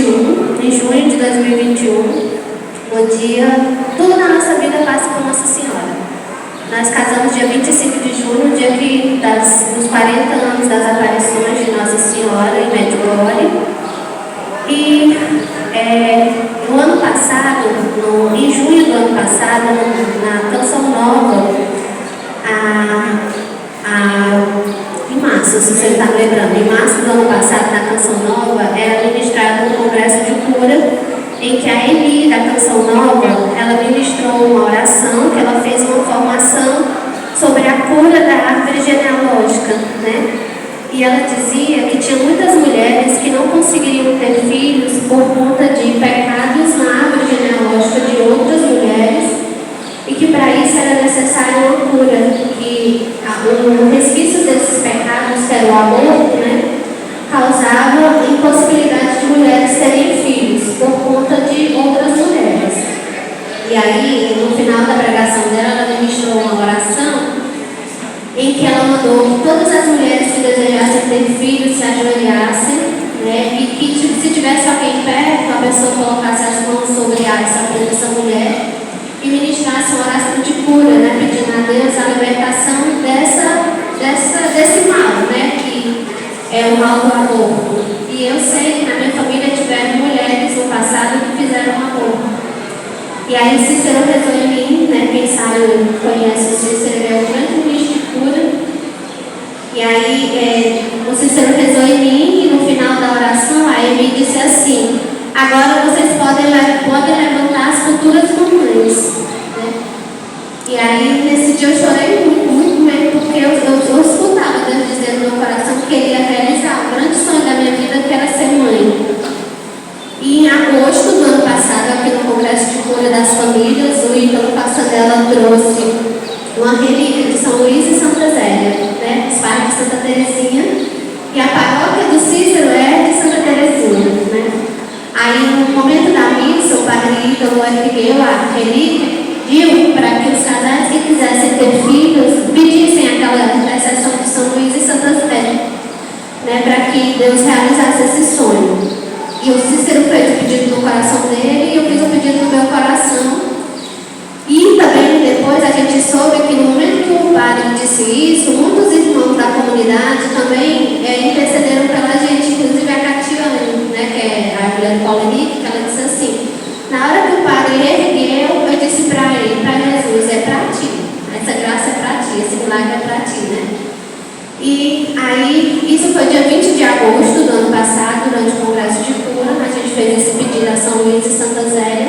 2021, em junho de 2021, no dia... Tudo na nossa vida passa por Nossa Senhora. Nós casamos dia 25 de junho, dia dos 40 anos das aparições de Nossa Senhora em Medjugorje. E no ano passado, em junho do ano passado, na Canção Nova, em março, se você está lembrando, em março do ano passado, na Canção Nova, era ministrado um congresso de cura, em que a Eli, da Canção Nova, ela ministrou uma oração, que ela fez uma formação sobre a cura da árvore genealógica, né? E ela dizia que tinha muitas mulheres que não conseguiriam ter filhos por conta de pecados na árvore genealógica de outras mulheres, e que para isso era necessária uma cura, que o resquício desses pecados, que era o aborto, né, causava impossibilidade de mulheres terem filhos por conta de outras mulheres. E aí, no final da pregação dela, ela ministrou uma oração em que ela mandou que todas as mulheres que desejassem ter filhos se ajoelhassem, né, e que se tivesse alguém perto, a pessoa colocasse as mãos sobre essa mulher e ministrasse uma oração de cura, né, pedindo a Deus a libertação desse mal, né, que é o mal do aborto. E eu sei que na minha família tiveram mulheres no passado que fizeram aborto. E aí Cícero rezou em mim, né, quem sabe conhece o Cícero, ele é o grande ministro de cura. E aí o Cícero rezou em mim e no final da oração a Emi disse assim: agora vocês podem levantar as futuras mamães, né? E aí nesse dia eu chorei muito, muito mesmo, porque eu escutava Deus dizendo no meu coração que ele ia realizar o grande sonho da minha vida, que era ser mãe. E em agosto do ano passado, aqui no Congresso de Cura das Famílias, o Ítalo Passanella trouxe uma relíquia de São Luís e Santa Zélia, né, os pais de Santa Teresinha, e a paróquia do Cícero é de Santa Teresinha, né. Aí no momento da missa, o padre Ítalo ergueu a relíquia, pediu para que os casais que quisessem ter filhos pedissem aquela intercessão de São Luís e Santa Zélia, né, para que Deus realizasse esse sonho. E o Cícero fez o pedido no coração dele e eu fiz o pedido no meu coração. E também depois a gente soube que no momento que o padre disse isso, muitos irmãos da comunidade também intercederam pela gente, inclusive a Catiane, né, que é a mulher do Paulo Henrique, que ela disse assim: na hora que o padre ergueu, eu disse para ele, para Jesus, é para ti, essa graça é para ti, esse milagre é para ti, né? E aí, isso foi dia 20 de agosto do ano passado, durante o Congresso de Cura, a gente fez esse pedido a São Luís e Santa Zélia,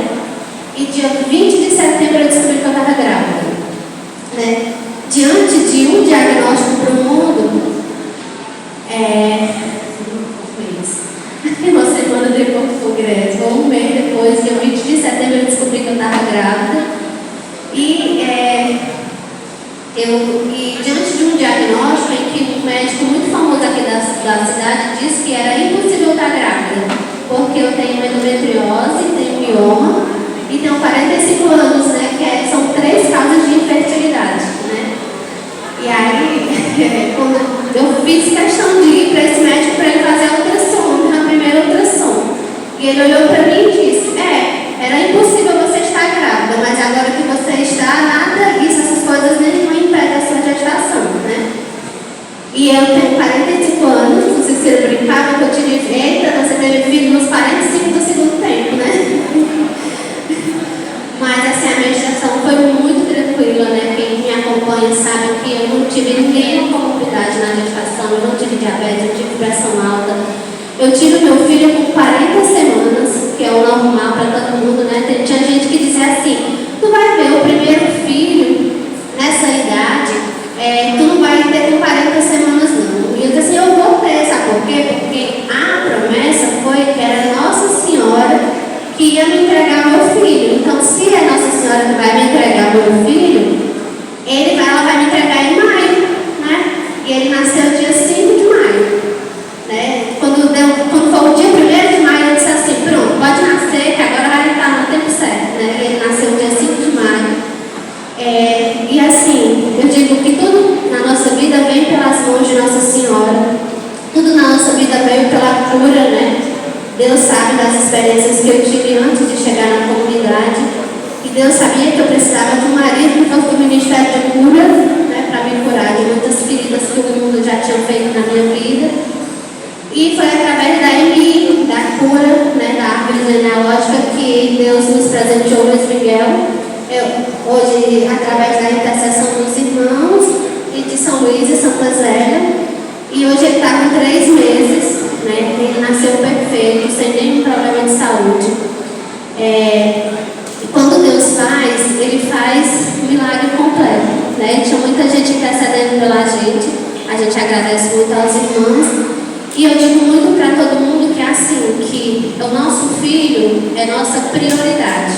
e dia 20 de setembro eu descobri que eu estava grávida, né? Diante de um diagnóstico para o mundo, uma semana depois do Congresso, ou um mês depois, dia 20 de setembro eu descobri que eu estava grávida, e diante de um diagnóstico em que um médico muito famoso aqui da cidade disse que era impossível estar grávida, porque eu tenho endometriose, tenho mioma e tenho 45 anos, né, que são 3 causas de infertilidade, né? E aí, quando eu fiz questão de ir para esse médico para ele fazer a ultrassom, na primeira ultrassom, e ele olhou para mim e disse: era impossível você estar grávida, mas agora que você está, nada, essas coisas nenhuma impedem a sua gestação, né? E eu tenho 45 anos, o Cícero brincava que eu tive, você teve filho nos 45 do segundo tempo, né? Mas assim, a minha gestação foi muito tranquila, né? Quem me acompanha sabe que eu não tive nenhuma comorbidade na gestação, eu não tive diabetes, eu tive pressão alta. Eu tive meu filho com 40 semanas, que é o normal para todo mundo, né? Tinha gente que dizia assim: tu vai ver o primeiro filho nessa idade, tu não vai ter com 40 semanas não. E eu disse assim: eu vou ter, sabe por quê? Porque a promessa foi que era Nossa Senhora que ia me entregar meu filho. Então, se é Nossa Senhora que vai me entregar meu filho, ela vai me entregar em maio, né? E ele nasceu dia 5 de maio, né? Quando foi o dia 1º de maio, eu disse assim: pronto, pode nascer, que agora vai estar no tempo certo, né? E ele nasceu dia 5 de maio. E assim, eu digo que tudo na nossa vida vem pelas mãos de Nossa Senhora, tudo na nossa vida veio pela cura, né? Deus sabe das experiências que eu tive antes de chegar na comunidade. E Deus sabia que eu precisava de um marido por causa do ministério de cura, né, para me curar de muitas feridas que o mundo já tinha feito na minha vida. E foi através da EMI, da cura, né, da árvore genealógica, que Deus nos presenteou Luiz Miguel. Hoje, através da intercessão dos irmãos e de São Luís e Santa Zélia. E hoje ele está com 3 meses, né, ele nasceu perfeito, sem nenhum problema de saúde. Quando Deus faz, Ele faz milagre completo, né? Tinha muita gente intercedendo pela gente, a gente agradece muito aos irmãos. E eu digo muito para todo mundo que é assim, que o nosso filho é nossa prioridade,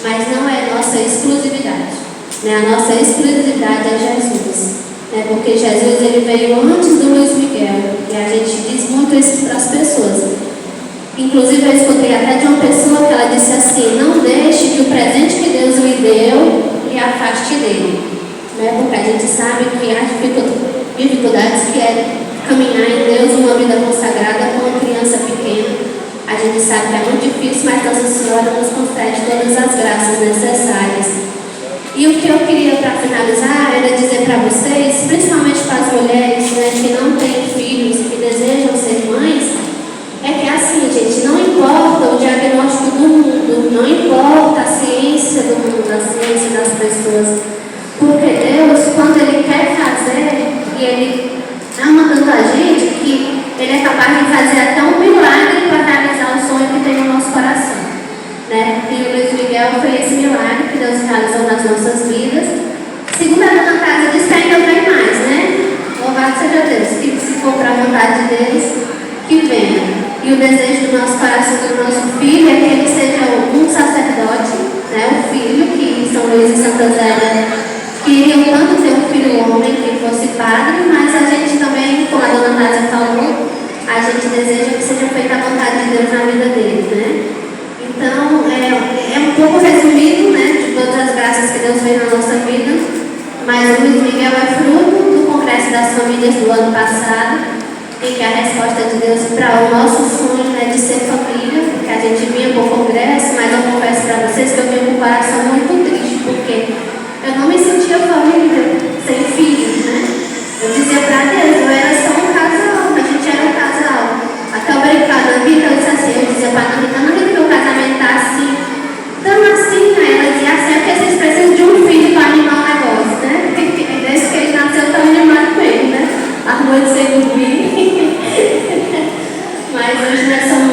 mas não é nossa exclusividade, né? A nossa exclusividade é Jesus, né? Porque Jesus ele veio antes do Luiz Miguel, e a gente diz muito isso para as pessoas. Inclusive eu escutei até de uma pessoa que ela disse assim: não deixe que o presente que Deus lhe deu lhe afaste dele, né? Porque a gente sabe que há dificuldades que é caminhar em Deus uma vida consagrada com uma criança pequena. A gente sabe que é muito difícil, mas Nossa Senhora nos concede todas as graças necessárias. E o que eu queria para finalizar era dizer para vocês, principalmente para as mulheres, né, que não têm filhos e que desejam ser mães, é que assim, gente, não importa o diagnóstico do mundo, não importa a ciência do mundo, a ciência das pessoas, porque Deus, quando Ele quer fazer, e Ele ama tanto a gente, que Ele é capaz de fazer até um milagre para realizar o sonho que tem no nosso coração, né? E o Luiz Miguel foi esse milagre que Deus realizou nas nossas vidas. Segundo a Dona Casa diz que ainda vem mais, né? Louvado seja Deus, que se for para a vontade deles, que venha. E o desejo do nosso coração, do nosso filho, é que ele seja um sacerdote, né? O filho, que São Luís e Santa Zélia queriam tanto ter um filho homem que fosse padre, mas a gente também, como a Dona Nádia falou, a gente deseja que seja feita a vontade de Deus na vida deles, né? Então, é um pouco resumido, né, de todas as graças que Deus fez na nossa vida, mas o Luiz Miguel é fruto do Congresso das Famílias do ano passado, em que a resposta de Deus para o nosso sonho, né, de ser família, porque a gente vinha para o Congresso, mas eu confesso para vocês que eu vinha com o coração muito triste, porque eu não me sentia família sem filhos, né? Eu dizia para Deus, eu era só um casal, a gente era um casal. Até eu brincar na Rita, eu disse assim, eu dizia para a Rita, não, Rita, meu casamento tá assim. Então assim, né? Ela dizia assim, é porque vocês precisam de um filho para animar o negócio, né? Desde que ele nasceu, eu tô animado com ele, né? A noite sem dormir. Mas hoje nós somos